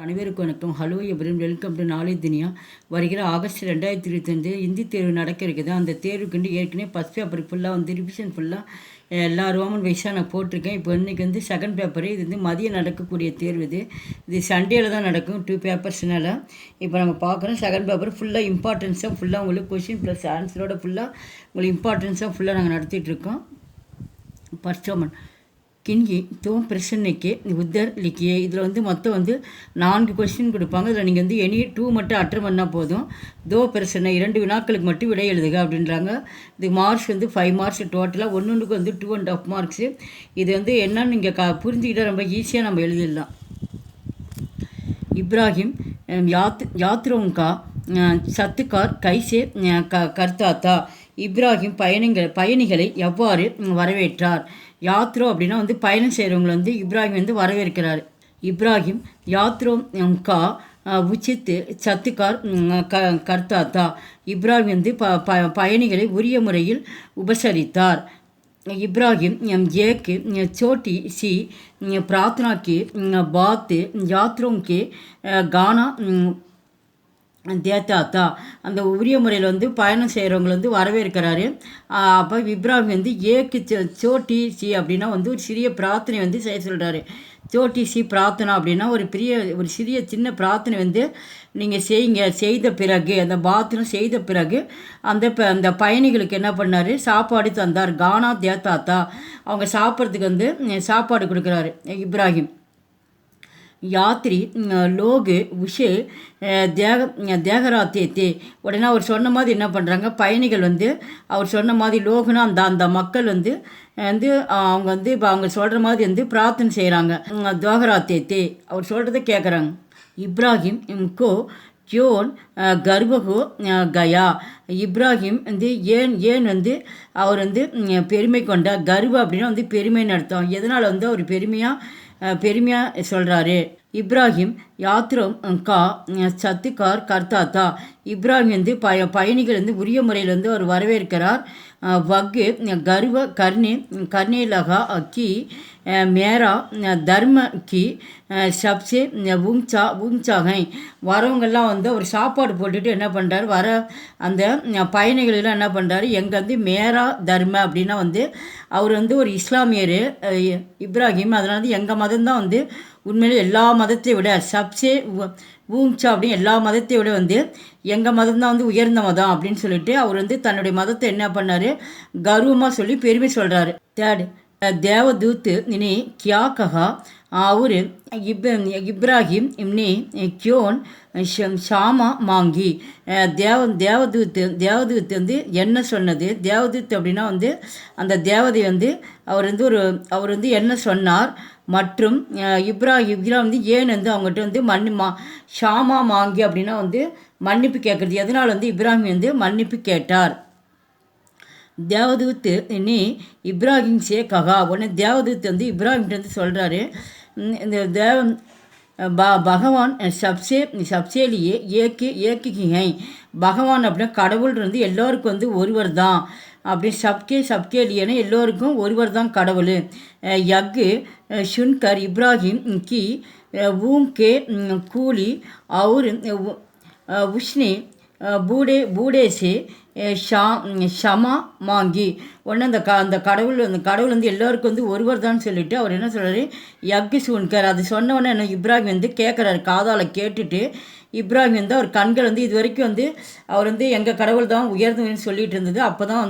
அனைவருக்கும் வணக்கம். Hello everyone, welcome to knowledge Duniya. வருகிற ஆகஸ்ட் 2025 இந்தி தேர்வு நடக்க இருக்குது. அந்த தேர்வுக்கு ஏற்கனவே ஃபஸ்ட் பேப்பர் ஃபுல்லாக ரிவிஷன் ஃபுல்லாக எல்லா ரோமன் வைஸாக நான் போட்டிருக்கேன். இப்போ இன்றைக்கி செகண்ட் பேப்பரு. இது மதியம் நடக்கக்கூடிய தேர்வு. இது சண்டேல தான் நடக்கும், 2 பேப்பர்ஸ்னால. இப்போ நம்ம பார்க்குறோம் செகண்ட் பேப்பர் ஃபுல்லாக இம்பார்ட்டன்ஸாக ஃபுல்லாக உங்களுக்கு கொஷின் ப்ளஸ் ஆன்சரோட ஃபுல்லாக உங்களுக்கு இம்பார்ட்டன்ஸாக ஃபுல்லாக நாங்கள் நடத்திட்டுருக்கோம். ஃபர்ஸ்ட் ரோமன் கிண்கி தோம் பிரச்சனைக்கு உத்தர் லிக்கியே. இதில் மொத்தம் 4 கொஸ்டின் கொடுப்பாங்க. இதில் நீங்கள் எனி 2 மட்டும் அட்டன் பண்ணால் போதும். தோ பிரச்சனை 2 வினாக்களுக்கு மட்டும் விடை எழுதுக அப்படின்றாங்க. இது மார்க்ஸ் 5 மார்க்ஸ் டோட்டலாக. ஒன்றுக்கு 2.5 மார்க்ஸு. இது என்னன்னு நீங்கள் புரிஞ்சுக்கிட்டால் ரொம்ப ஈஸியாக நம்ம எழுதிடலாம். இப்ராஹிம் யாத்ரோங்கா சத்துக்கார் கைசே கர்த்தாத்தா. இப்ராஹிம் பயணிகளை எவ்வாறு வரவேற்றார்? யாத்ரோ அப்படின்னா பயணம் செய்கிறவங்களை இப்ராஹிம் வரவேற்கிறார். இப்ராஹிம் யாத்ரோ கா உச்சித்து சத்துக்கார் கர்த்தாத்தா. இப்ராஹிம் பயணிகளை உரிய முறையில் உபசரித்தார். இப்ராஹிம் ஏக்கு சோட்டி சி பிரார்த்தனா கி பாத்து யாத்ரோம் கே கானா தேத்தாத்தா. அந்த உரிய முறையில் பயணம் செய்கிறவங்களை வரவேற்கிறாரு. அப்போ இப்ராஹிம் ஏக்கு சோட்டி சி அப்படின்னா ஒரு சிறிய பிரார்த்தனை செய்ய சொல்கிறாரு. சோட்டி சி பிரார்த்தனா அப்படின்னா ஒரு சிறிய சின்ன பிரார்த்தனை நீங்கள் செய்த பிறகு அந்த பாத்திரம் செய்த பிறகு அந்த பயணிகளுக்கு என்ன பண்ணார்? சாப்பாடு தந்தார். கானா தேத்தாத்தா. அவங்க சாப்பிட்றதுக்கு சாப்பாடு கொடுக்குறாரு இப்ராஹிம். யாத்ரி லோகு உஷே தேகராத்தே. உடனே அவர் சொன்ன மாதிரி என்ன பண்ணுறாங்க? பயணிகள் அவர் சொன்ன மாதிரி லோகுனா அந்த மக்கள் அவங்க இப்போ அவங்க சொல்கிற மாதிரி பிரார்த்தனை செய்கிறாங்க. தேகராத்தே அவர் சொல்கிறத கேட்குறாங்க. இப்ராஹிம் கோ கியோன் கர்வகோ கயா. இப்ராஹிம் ஏன் அவர் பெருமை கொண்ட கர்வ அப்படின்னா பெருமைன்னு அர்த்தம். எதனால் அவர் பெருமையாக சொல்கிறாரு. இப்ராஹிம் யாத்ரோம் கா சத்துக்கார் கர்த்தாத்தா. இப்ராஹிம் பயணிகள் உரிய முறையில் அவர் வரவேற்கிறார். வக்கு கர்வ கர்னே லகா கி மேரா தர்ம கி சப்சே ஊங்சாகை. வரவங்கெல்லாம் அவர் சாப்பாடு போட்டுட்டு என்ன பண்ணுறாரு? வர அந்த பயணிகளெல்லாம் என்ன பண்ணுறாரு? எங்கே மேரா தர்ம அப்படின்னா அவர் ஒரு இஸ்லாமியர் இப்ராஹிம். அதனால எங்கள் மதம் தான் உண்மையிலே எல்லா மதத்தை விட சப்சே ஊங்சா அப்படின்னு எல்லா மதத்தை விட எங்கள் மதம் தான் உயர்ந்த மதம் அப்படின்னு சொல்லிட்டு அவர் தன்னுடைய மதத்தை என்ன பண்ணார்? கர்வமாக சொல்லி பெருமை சொல்கிறாரு. தேர்ட் தேவதூத்து இனி கியா கஹா. அவர் இப்ராஹிம் இம்னி கியோன் ஷாமா மாங்கி. தேவதூத்து என்ன சொன்னது? தேவதூத்து அப்படின்னா அந்த தேவதை அவர் என்ன சொன்னார்? மற்றும் இப்ராஹிம் ஏன் அவங்ககிட்ட ஷாமா மாங்கி அப்படின்னா மன்னிப்பு கேட்குறது. எதனால் இப்ராஹிம் மன்னிப்பு கேட்டார்? தேவதூத்து நீ இப்ராஹிம் சே கஹா. உடனே தேவதூத்து இப்ராஹிம்கிட்ட சொல்கிறாரு, இந்த பகவான் சப்சேலியே ஏக்கிகை. பகவான் அப்படின்னா கடவுள் எல்லோருக்கும் ஒருவர் தான். அப்படி சப்கேலியன்னு எல்லோருக்கும் ஒருவர் தான் கடவுள். யக்கு ஷுன்கர் இப்ராஹிம் கி ஊம் கே கூலி அவுர் உஷ்னி பூடேசே ஷமா மாங்கி. உடனே அந்த கடவுள் எல்லோருக்கும் ஒருவர் தான் சொல்லிட்டு அவர் என்ன சொல்கிறாரு? யக்கு சூன்கர். அது சொன்ன உடனே இப்ராஹிம் கேட்குறாரு. காதால் கேட்டுட்டு இப்ராஹிம் அவர் கண்கள் இது வரைக்கும் அவர் எங்கள் கடவுள் தான் உயர்ந்தவன்னு சொல்லிட்டு இருந்தது. அப்போ தான்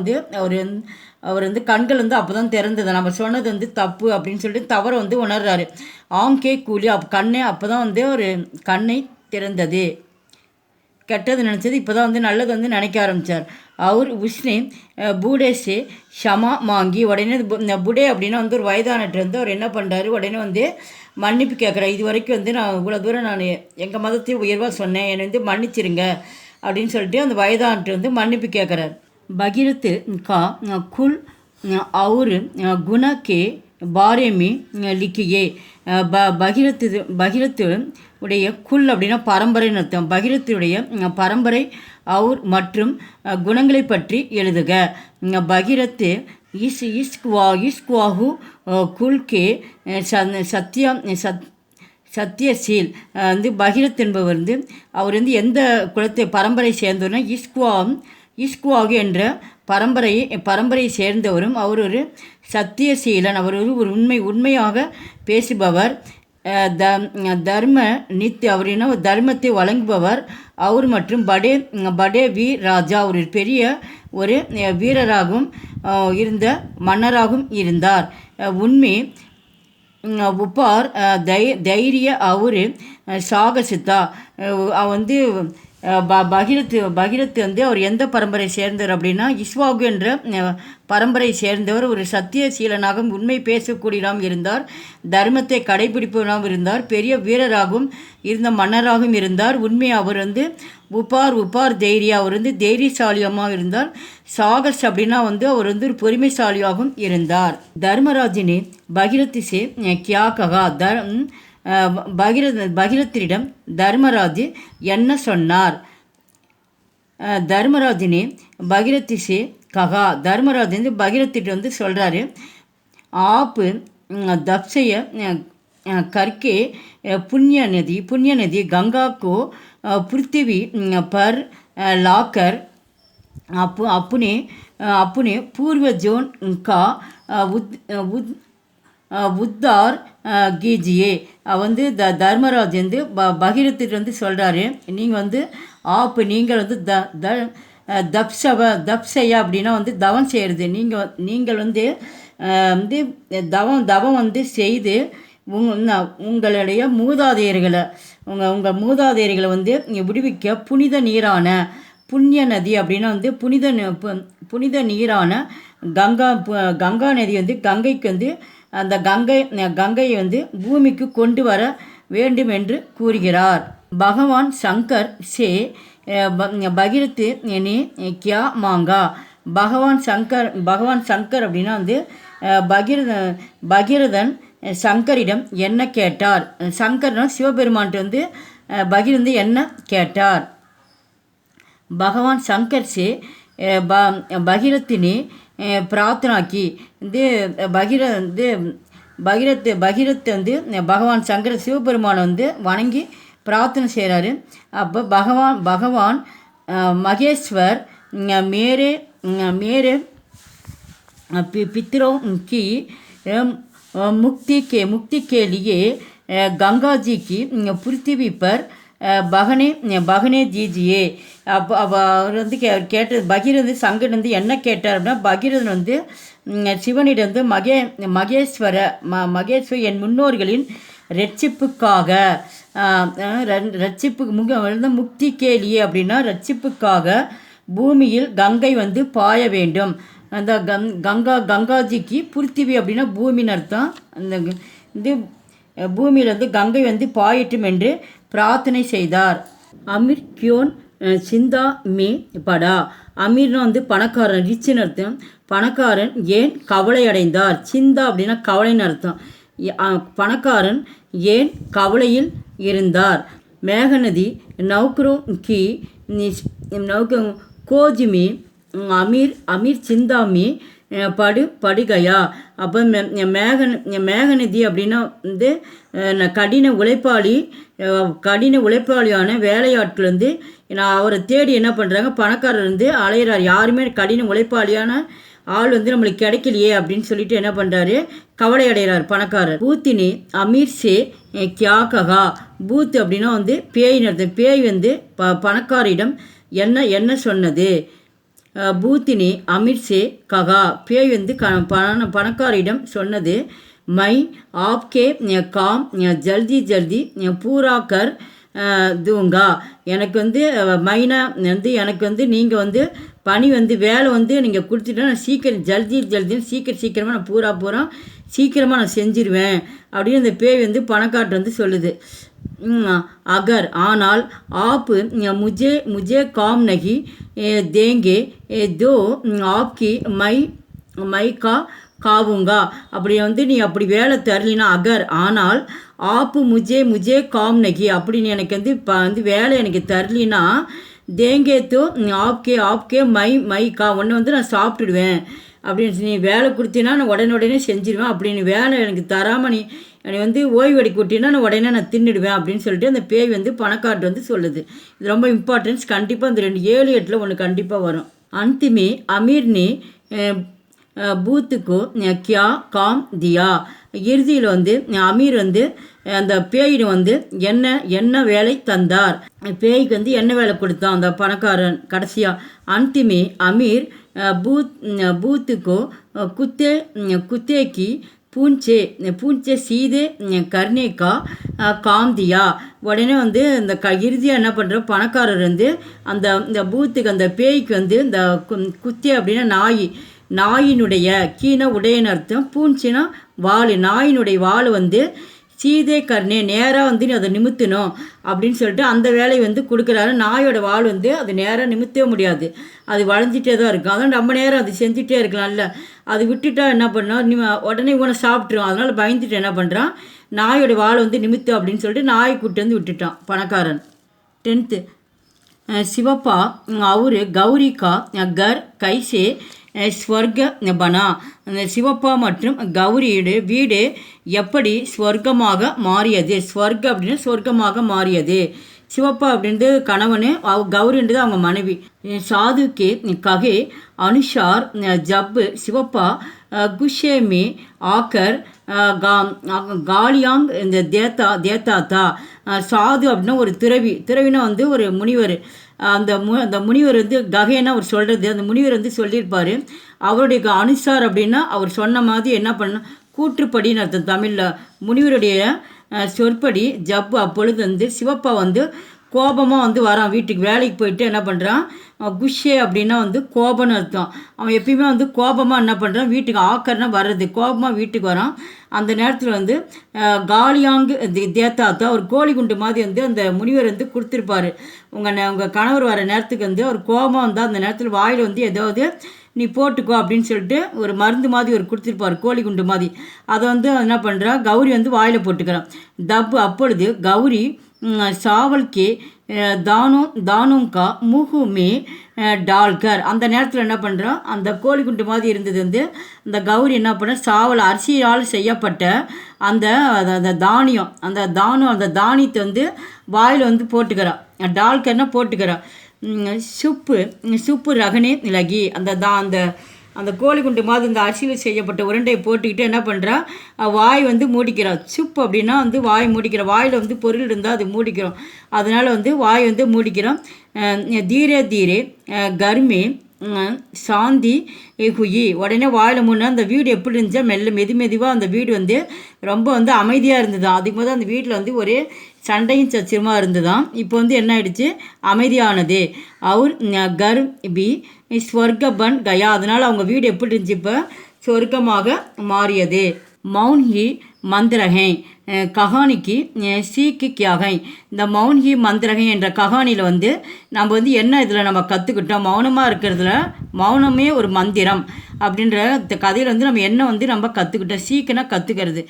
அவர் கண்கள் அப்போ தான் திறந்தது. நம்ம சொன்னது தப்பு அப்படின்னு சொல்லிட்டு தவறை உணர்றாரு. ஆங்கே கூலி கண்ணே அப்போ தான் ஒரு கண்ணை திறந்தது. கெட்டது நினச்சது இப்போ தான் நல்லது நினைக்க ஆரம்பித்தார். அவர் உஷ்ணே பூடேஷே ஷமா மாங்கி. உடனே புடே அப்படின்னா ஒரு வயதானட்டு அவர் என்ன பண்ணுறாரு? உடனே மன்னிப்பு கேட்குறாரு. இது வரைக்கும் நான் இவ்வளோ தூரம் நான் எங்கள் மதத்தை உயர்வாக சொன்னேன், என்னை மன்னிச்சிருங்க அப்படின்னு சொல்லிட்டு அந்த வயதானட்டு மன்னிப்பு கேட்குறாரு. பகிரத்து கா குல் அவுர் குண கே பாரேமி லிக்கியே. பகிரத்து உடைய குல் அப்படின்னா பரம்பரைன்னு அர்த்தம். பகிரத்துடைய பரம்பரை அவுர் மற்றும் குணங்களை பற்றி எழுதுக. பகிரத்து இஸ்குவாஹு குல் கே சத்யசீல் வந்து பகீரத் என்பவர் வந்து அவர் வந்து எந்த குலத்தை பரம்பரை சேர்ந்தவர்னா இஸ்குவாகு என்ற பரம்பரையை சேர்ந்தவரும் அவர் ஒரு சத்தியசீலன். அவர் ஒரு உண்மையாக பேசுபவர். தர்ம அவர் என்ன தர்மத்தை வழங்குபவர் அவர். மற்றும் படே வீர் ராஜா ஒரு பெரிய ஒரு வீரராகவும் இருந்த மன்னராகவும் இருந்தார். உண்மை உப்பார் தைரிய அவர் சாகசித்தா வந்து பகீரத் வந்து அவர் எந்த பரம்பரை சேர்ந்தவர் அப்படின்னா இஸ்வாகு என்ற பரம்பரை சேர்ந்தவர். ஒரு சத்தியசீலனாகவும் உண்மை பேசக்கூடியவராகவும் இருந்தார். தர்மத்தை கடைபிடிப்பவராகவும் இருந்தார். பெரிய வீரராகவும் இருந்த மன்னராகவும் இருந்தார். உண்மை அவர் வந்து உப்பார் தைரியா அவர் வந்து தைரியசாலியமாக இருந்தார். சாகஸ் அப்படின்னா வந்து அவர் வந்து ஒரு பொறுமைசாலியாகவும் இருந்தார். தர்மராஜினே பகீரத் சே கியா ககா பகீரத்திடம் தர்மராஜ் என்ன சொன்னார்? தர்மராஜினே பகீரத் சே ககா தர்மராஜ் வந்து பகீரத்திட்ட வந்து சொல்கிறாரு, ஆப்பு தப்சைய கர்கே புண்ணிய நதி கங்கா கோ பிருத்திவி பர் லாக்கர் अपने पूर्वजों का உத்தார் கீஜியே வந்து தர்மராஜ் வந்து பகீரத்திட்டு வந்து சொல்கிறாரு, நீங்கள் வந்து நீங்கள் வந்து தப்சையா அப்படின்னா வந்து தவம் செய்கிறது. நீங்கள் வந்து தவம் வந்து செய்து உங்களுடைய மூதாதையர்களை உங்கள் மூதாதையர்களை வந்து விடுவிக்க புண்ணிய நதி அப்படின்னா வந்து புனித நீரான கங்கா நதி வந்து கங்கைக்கு வந்து அந்த கங்கையை வந்து பூமிக்கு கொண்டு வர வேண்டும் என்று கூறுகிறார். பகவான் சங்கர் சே பகீரத் நே கியா மாங்கா பகவான் சங்கர் அப்படின்னா வந்து பகீரதன் சங்கரிடம் என்ன கேட்டார்? சங்கர்னா சிவபெருமான்ட்டு வந்து பகீரத் என்ன கேட்டார்? பகவான் சங்கர் சே பகீரத் ने प्रार्थना की வந்து பகீரத் வந்து பகவான் சங்கர சிவபெருமானை வந்து வணங்கி பிரார்த்தனை செய்கிறாரு. அப்போ பகவான் மகேஸ்வர் மேரே पितरों की मुक्ति के लिए गंगा जी की पृथ्वी पर பகனே ஜீஜியே. அப்போ அவர் வந்து கேட்டது பகீரத் சங்கர் வந்து என்ன கேட்டார் அப்படின்னா, பகீரதன் வந்து சிவனிடம் வந்து மகேஸ்வர என் முன்னோர்களின் ரட்சிப்புக்காக முக்தி கேலியே அப்படின்னா ரட்சிப்புக்காக பூமியில் கங்கை வந்து பாய வேண்டும். அந்த கங்காஜிக்கு பிருத்திவி அப்படின்னா பூமின்னு அர்த்தம். அந்த இது பூமியில் வந்து கங்கை வந்து பாயட்டும் என்று பிரார்த்தனை செய்தார். அமீர் கியோன் சிந்தா மே படா அமீர்னா வந்து பணக்காரன், ரிச்சுன்னு அர்த்தம். பணக்காரன் ஏன் கவலை அடைந்தார்? சிந்தா அப்படின்னா கவலைன்னு அர்த்தம். பணக்காரன் ஏன் கவலையில் இருந்தார்? மேகநதி நௌக்கரோं की கோஜ் में அமீர் சிந்தா में படுகையா. அப்போ மேகநதி அப்படின்னா வந்து கடின உழைப்பாளியான வேலையாட்கள் வந்து நான் அவரை தேடி என்ன பண்ணுறாங்க, பணக்காரர் வந்து அலையிறார். யாருமே கடின உழைப்பாளியான ஆள் வந்து நம்மளுக்கு கிடைக்கலையே அப்படின்னு சொல்லிட்டு என்ன பண்ணுறாரு, கவலை அடைகிறார் பணக்காரர். பூத்தினி அமீர் சே கியா ககா பூத் அப்படின்னா வந்து பேய் நடத்த. பேய் வந்து பணக்காரிடம் என்ன சொன்னது? பூத்தினி அமீர் சே ககா பேய் வந்து பணக்காரிடம் சொன்னது, மை ஆப்கே காம் ஜல்தி பூரா கர் தூங்கா. எனக்கு வந்து மைனா வந்து எனக்கு வந்து நீங்கள் வந்து பணி வந்து வேலை வந்து நீங்கள் கொடுத்துட்டா நான் சீக்கிரம் சீக்கிரமாக நான் பூரா சீக்கிரமாக நான் செஞ்சிருவேன் அப்படின்னு அந்த பேய் வந்து பணக்காட்டு வந்து சொல்லுது. அகர் ஆனால் ஆப் முஜே காம் நகி தேங்கே தோ ஆப்கி மை காவுங்கா. அப்படி வந்து நீ அப்படி வேலை தரலினா அகர் ஆனால் ஆப்பு முஜே காம் நகி அப்படின்னு எனக்கு வந்து வேலை எனக்கு தரலினா தேங்கே தோ ஆப்கே மை கா ஒன்று வந்து நான் சாப்பிட்டுடுவேன் அப்படின்னு நீ வேலை கொடுத்தீங்கன்னா நான் உடனே செஞ்சிடுவேன். அப்படின்னு வேலை எனக்கு தராமல் நீ என்னை வந்து ஓய்வு எடுக்க விட்டினா நான் உடனே நான் தின்னுடுவேன் அப்படின்னு சொல்லிட்டு அந்த பேய் வந்து பணக்காரர் வந்து சொல்லுது. இது ரொம்ப இம்பார்ட்டன்ஸ். கண்டிப்பாக அந்த 7-8 ஒன்று கண்டிப்பாக வரும். அந்திமே அமீர்னி பூத்துக்கு கியா காம் தியா. இறுதியில் வந்து அமீர் வந்து அந்த பேயினை வந்து என்ன வேலை தந்தார், பேய்க்கு வந்து என்ன வேலை கொடுத்தான் அந்த பணக்காரன் கடைசியாக. அந்திமே அமீர் பூத்துக்கோ குத்தேக்கி பூஞ்சே சீதே கர்ணேக்கா காந்தியா. உடனே வந்து இந்த இறுதியாக என்ன பண்ணுற பணக்காரர் வந்து இந்த பூத்துக்கு அந்த பேய்க்கு வந்து இந்த குத்தே அப்படின்னா நாயினுடைய கீழே உடையன்னு அர்த்தம். பூஞ்சினா வாள், நாயினுடைய வாள் வந்து சீதே கர்ணே நேராக வந்து அதை நிமித்தணும் அப்படின்னு சொல்லிட்டு அந்த வேலையை வந்து கொடுக்குறாரு. நாயோட வாள் வந்து அது நேராக நிமித்தவே முடியாது, அது வளைஞ்சிட்டே தான் இருக்கும். அதனால் நம்ம நேரம் அது செஞ்சுட்டே இருக்கலாம்ல. அது விட்டுட்டா என்ன பண்ணோம், உடனே இவனை சாப்பிட்ரும். அதனால் பயந்துட்டு என்ன பண்ணுறான், நாயோட வாள் வந்து நிமித்தம் அப்படின்னு சொல்லிட்டு நாயை கூட்டு வந்து விட்டுட்டான் பணக்காரன். 10th சிவப்பா அவரு கௌரிகா கர் கைசே ஸ்வர்க பனா. அந்த சிவப்பா மற்றும் கௌரியுடைய வீடு எப்படி ஸ்வர்க்கமாக மாறியது. ஸ்வர்க அப்படின்னா சொர்க்கமாக மாறியது. சிவப்பா அப்படின்றது கணவன், கௌரின்றது அவங்க மனைவி. சாதுக்கே ககே அனுஷார் ஜப்பு சிவப்பா குஷேமி ஆக்கர் காலியாங் இந்த தேத்தாத்தா. சாது அப்படின்னா ஒரு துறவினா வந்து ஒரு முனிவர். அந்த முனிவர் வந்து ககைன்னா அவர் சொல்கிறது, அந்த முனிவர் வந்து சொல்லியிருப்பார். அவருடைய அனுசார் அப்படின்னா அவர் சொன்ன மாதிரி என்ன பண்ண கூற்றுப்படின்னு அர்த்தம் தமிழில். முனிவருடைய சொற்படி ஜப்பு அப்பொழுது வந்து சிவப்பா வந்து கோபமாக வந்து வரான் வீட்டுக்கு. வேலைக்கு போயிட்டு என்ன பண்ணுறான், குஷே அப்படின்னா வந்து கோபம்னு அர்த்தம். அவன் எப்பயுமே வந்து கோபமாக என்ன பண்ணுறான், வீட்டுக்கு ஆக்கர்னா வர்றது, கோபமாக வீட்டுக்கு வரான். அந்த நேரத்தில் வந்து காலியாங்கு தேத்தாத்தா ஒரு கோழி குண்டு மாதிரி வந்து அந்த முனிவர் வந்து கொடுத்துருப்பாரு. உங்கள் கணவர் வர நேரத்துக்கு வந்து அவர் கோபமாக வந்தால் அந்த நேரத்தில் வாயில் வந்து ஏதாவது நீ போட்டுக்கோ அப்படின்னு சொல்லிட்டு ஒரு மருந்து மாதிரி ஒரு கொடுத்துருப்பார், கோழி குண்டு மாதிரி. அதை வந்து என்ன பண்ணுறா, கௌரி வந்து வாயில் போட்டுக்கிறான். தப்பு அப்பொழுது கௌரி சாவல்கே தானுங்கா முகுமே டால்கர். அந்த நேரத்தில் என்ன பண்ணுறோம், அந்த கோழி குண்டு மாதிரி இருந்தது வந்து அந்த கௌரி என்ன பண்ண சாவல் அரிசியால் செய்யப்பட்ட அந்த தானியம், அந்த தானியத்தை வந்து வாயில் வந்து போட்டுக்கிறான். டால்கர்னா போட்டுக்கிறான். சுப்பு ரகனே நிலகி. அந்த கோழி குண்டு மாதிரி இந்த அரிசியில் செய்யப்பட்ட உருண்டையை போட்டுக்கிட்டு என்ன பண்ணுறா, வாய் வந்து மூடிக்கிறா. சுப்பு அப்படின்னா வந்து வாய் மூடிக்கிற, வாயில் வந்து பொருள் இருந்தால் அது மூடிக்கிறோம். அதனால் வந்து வாய் வந்து மூடிக்கிறோம். தீரே கர்மே சாந்தி ஹுயி. உடனே வாயில் மூணு அந்த வீடு எப்படி இருந்துச்சா மெதுவாக அந்த வீடு வந்து ரொம்ப வந்து அமைதியாக இருந்ததுதான். அதுக்கு போது அந்த வீட்டில் வந்து ஒரே சண்டையும் சச்சரமாக இருந்ததுதான். இப்போ வந்து என்ன ஆயிடுச்சு, அமைதியானது. அவர் கர் பி ஸ்வர்கபன் கயா. அதனால் அவங்க வீடு எப்படி இருந்துச்சு, இப்போ சொர்க்கமாக மாறியது. மௌன்ஹி மந்திரகை கஹானிக்கு சீக்கு கியாகை. இந்த மௌன்ஹி மந்திரகை என்ற கஹானியில் வந்து நம்ம வந்து என்ன இதில் நம்ம கற்றுக்கிட்டோம், மௌனமாக இருக்கிறதுல மௌனமே ஒரு மந்திரம் அப்படின்ற கதையில் வந்து நம்ம என்ன வந்து நம்ம கற்றுக்கிட்டோம். சீக்குனா கற்றுக்கிறது.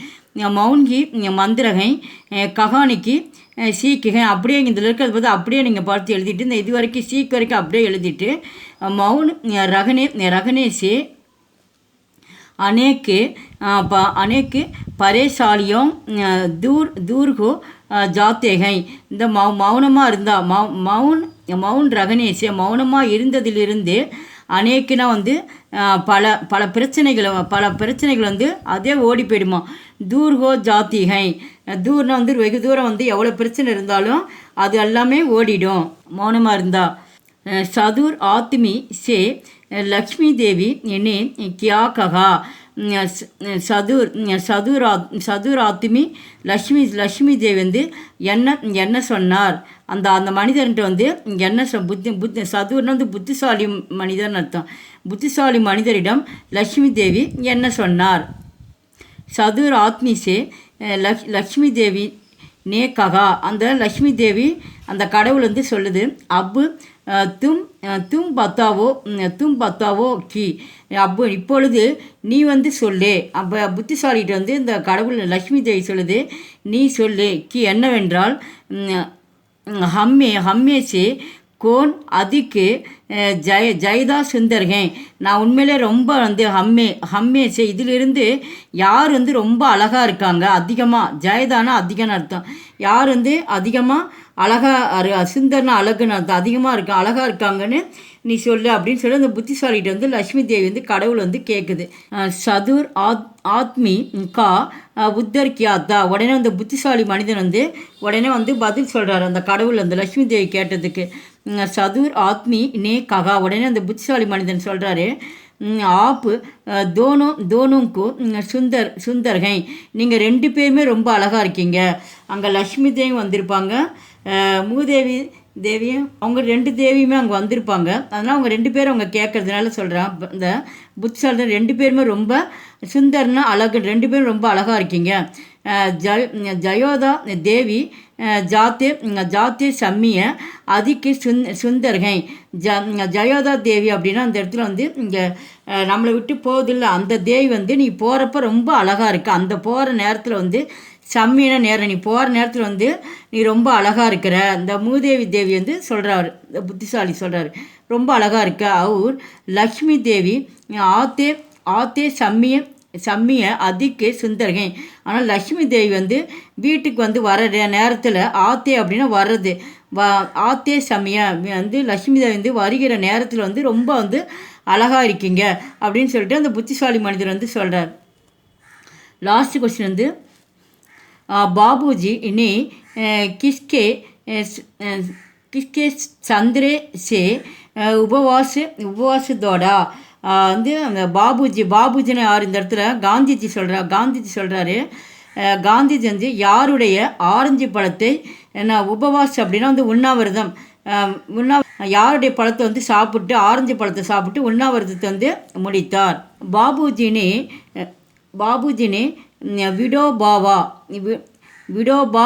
மௌன்ஹி மந்திரகை கஹானிக்கு சீக்குகை. அப்படியே இதில் இருக்கிறது பார்த்து அப்படியே நீங்கள் பார்த்து எழுதிட்டு இந்த இது வரைக்கும் சீக்கு வரைக்கும் அப்படியே எழுதிட்டு மௌன் ரகனேசே अनेक परेशानियों दूर हो जाते हैं. இந்த மௌனமாக இருந்தால் மௌன் ரகனேசே மௌனமாக இருந்ததிலிருந்து அநேக்குனா வந்து பல பிரச்சனைகள் வந்து அதே ஓடி போயிடுமா. தூர்ஹோ ஜாத்திகை. தூர்னா வந்து வெகு தூரம் வந்து எவ்வளோ பிரச்சனை இருந்தாலும் அது எல்லாமே ஓடிடும் மௌனமாக இருந்தால். சதுர் ஆத்மி சே லக்ஷ்மி தேவி ने क्या कहा. சதுராத்மி லக்ஷ்மி தேவி வந்து என்ன சொன்னார். அந்த மனிதர்கிட்ட வந்து என்ன சதுர்னா வந்து புத்திசாலி மனிதர்னு அர்த்தம். புத்திசாலி மனிதரிடம் லக்ஷ்மி தேவி என்ன சொன்னார். சதுர் ஆத்மி சே லக்ஷ்மி தேவி நே ககா. அந்த லக்ஷ்மி தேவி அந்த கடவுள் வந்து சொல்லுது, அப்பு தும் பத்தாவோ கி. அப்போ இப்பொழுது நீ வந்து சொல்லு. அப்போ புத்திசாலிகிட்ட வந்து இந்த கடவுள் லக்ஷ்மி தேவி சொல்லுது, நீ சொல்லு. கி என்னவென்றால் ஹம்மே சே கோன் அதிக்கு ஜெயதா சுந்தர்கேன். நான் உண்மையிலே ரொம்ப வந்து ஹம்மேச்சே இதிலிருந்து யார் வந்து ரொம்ப அழகாக இருக்காங்க, அதிகமாக ஜெயதானா அதிகம்னு அர்த்தம், யார் வந்து அதிகமாக அழகாக சுந்தர்னா அழகுன்னு அர்த்தம், அதிகமாக இருக்கா அழகாக இருக்காங்கன்னு நீ சொல்லு அப்படின்னு சொல்லி அந்த புத்திசாலிகிட்ட வந்து லக்ஷ்மி தேவி வந்து கடவுள் வந்து கேட்குது. சதுர் ஆத்மி கா உத்தர் கியாத்தா. உடனே அந்த புத்திசாலி மனிதன் வந்து உடனே வந்து பதில் சொல்கிறார் அந்த கடவுள் அந்த லக்ஷ்மி தேவி கேட்டதுக்கு. சதுர் ஆத்மி நே ககா. உடனே அந்த புத்திசாலி மனிதன் சொல்கிறாரு, ஆப்பு தோனுக்கு சுந்தர்கை. நீங்கள் 2 பேருமே ரொம்ப அழகாக இருக்கீங்க. அங்கே லக்ஷ்மி தேவி வந்திருப்பாங்க, மூதேவி தேவியும், அவங்க 2 தேவியுமே அங்கே வந்திருப்பாங்க. அதனால் அவங்க 2 பேரும் அவங்க கேட்கறதுனால சொல்கிறான் இந்த புத்திசாலி 2 பேருமே ரொம்ப சுந்தர்னா அழகு, 2 பேரும் ரொம்ப அழகாக இருக்கீங்க. ஜயோதா தேவி ஜாத்தே சம்மிய அதிக்கு சுந்தர்கை. ஜயோதா தேவி அப்படின்னா அந்த இடத்துல வந்து இங்கே நம்மளை விட்டு போகுதில்ல அந்த தேவி வந்து நீ போகிறப்ப ரொம்ப அழகாக இருக்கு. அந்த போகிற நேரத்தில் வந்து செம்மையான நேரம், நீ போகிற நேரத்தில் வந்து நீ ரொம்ப அழகாக இருக்கிற. இந்த மூதேவி தேவி வந்து சொல்கிறாரு, இந்த புத்திசாலி சொல்கிறாரு ரொம்ப அழகாக இருக்க. அவர் லக்ஷ்மி தேவி ஆத்தே சம்மிய அதிக்கு சுந்தர்கை. ஆனால் லக்ஷ்மி தேவி வந்து வீட்டுக்கு வந்து வர நேரத்தில் ஆத்தே அப்படின்னா வர்றது, ஆத்தே சம்மிய வந்து லக்ஷ்மி தேவி வந்து வருகிற நேரத்தில் வந்து ரொம்ப வந்து அழகாக இருக்கீங்க அப்படின்னு சொல்லிட்டு அந்த புத்திசாலி மனிதர் வந்து சொல்கிறார். லாஸ்ட் கொஸ்டின் வந்து बाबूजी ने किसके சந்திரே சே உபவாஸ் தோடா. வந்து அந்த பாபுஜின்னு யார் இந்த இடத்துல காந்திஜி சொல்கிறாரு. காந்திஜி வந்து யாருடைய ஆரஞ்சு பழத்தை உபவாஸ் அப்படின்னா வந்து உண்ணாவிரதம், யாருடைய பழத்தை வந்து சாப்பிட்டு ஆரஞ்சு பழத்தை சாப்பிட்டு உண்ணாவிரதத்தை வந்து முடித்தார். பாபுஜினே விடோபா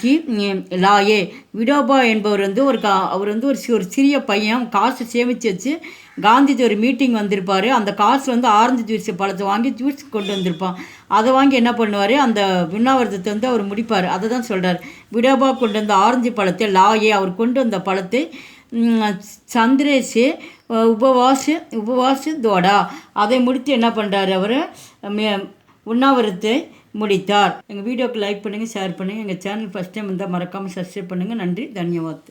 கி லாயே. விடோபா என்பவர் வந்து அவர் வந்து ஒரு சிறிய பையன் காசு சேமித்து வச்சு காந்திஜி ஒரு மீட்டிங் வந்திருப்பார். அந்த காசு வந்து ஆரஞ்சு ஜூஸ் பழத்தை வாங்கி ஜூஸ் கொண்டு வந்திருப்பான். அதை வாங்கி என்ன பண்ணுவார், அந்த உண்ணாவிரதத்தை வந்து அவர் முடிப்பார். அதை தான் சொல்கிறார், விடோபா கொண்டு வந்த ஆரஞ்சு பழத்தை லாயே, அவர் கொண்டு வந்த பழத்தை சந்திரேசே உபவாசு தோடா, அதை முடித்து என்ன பண்ணுறாரு, அவர் உண்ணாவிரதத்தை முடித்தார். எங்கள் வீடியோக்கு லைக் பண்ணுங்கள், ஷேர் பண்ணுங்கள். எங்கள் சேனல் ஃபஸ்ட் டைம் இருந்தால் மறக்காமல் சப்ஸ்கிரைப் பண்ணுங்கள். நன்றி, தன்யவாத்.